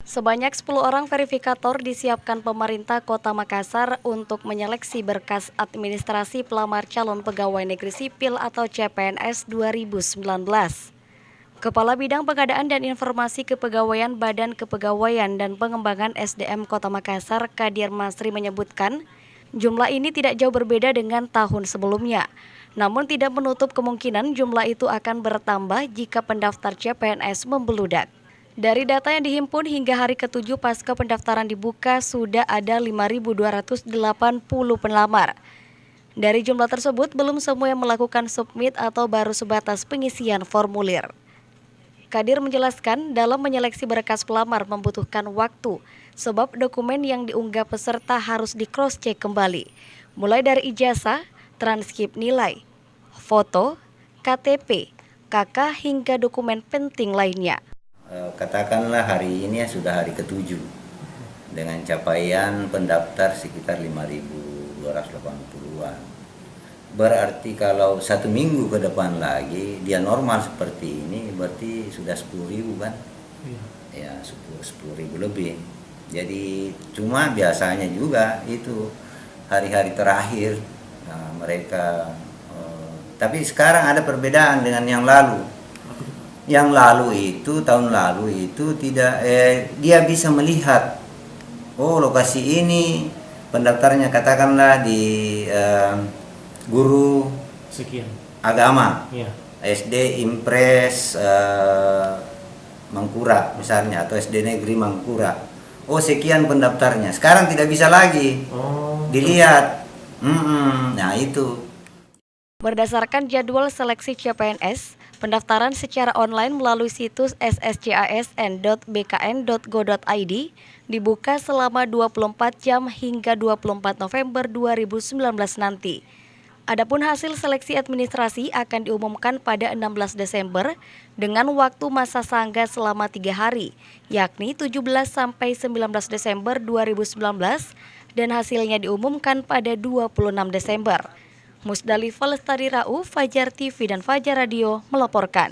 Sebanyak 10 orang verifikator disiapkan pemerintah Kota Makassar untuk menyeleksi berkas administrasi pelamar calon pegawai negeri sipil atau CPNS 2019. Kepala Bidang Pengadaan dan Informasi Kepegawaian Badan Kepegawaian dan Pengembangan SDM Kota Makassar, Kadir Masri menyebutkan, jumlah ini tidak jauh berbeda dengan tahun sebelumnya. Namun tidak menutup kemungkinan jumlah itu akan bertambah jika pendaftar CPNS membeludak. Dari data yang dihimpun hingga hari ke-7 pasca pendaftaran dibuka, sudah ada 5.280 pelamar. Dari jumlah tersebut, belum semua yang melakukan submit atau baru sebatas pengisian formulir. Kadir menjelaskan, dalam menyeleksi berkas pelamar membutuhkan waktu, sebab dokumen yang diunggah peserta harus di-cross-check kembali, mulai dari ijazah, transkrip nilai, foto, KTP, KK hingga dokumen penting lainnya. Katakanlah hari ini sudah hari ke-7 dengan capaian pendaftar sekitar 5.280-an. Berarti kalau 1 minggu ke depan lagi dia normal seperti ini, berarti sudah 10.000 kan? Ya 10.000 lebih. Jadi cuma biasanya juga itu hari-hari terakhir mereka. Tapi sekarang ada perbedaan dengan yang lalu. Yang lalu itu, tahun lalu itu tidak, dia bisa melihat, oh lokasi ini pendaftarnya katakanlah di guru sekian agama, ya. SD Impres Mangkura misalnya, atau SD Negeri Mangkura. Oh sekian pendaftarnya, sekarang tidak bisa lagi dilihat. Nah itu. Berdasarkan jadwal seleksi CPNS, pendaftaran secara online melalui situs sscasn.bkn.go.id dibuka selama 24 jam hingga 24 November 2019 nanti. Adapun hasil seleksi administrasi akan diumumkan pada 16 Desember dengan waktu masa sanggah selama 3 hari, yakni 17 sampai 19 Desember 2019 dan hasilnya diumumkan pada 26 Desember. Musdalifah Lestari Rauf, Fajar TV dan Fajar Radio melaporkan.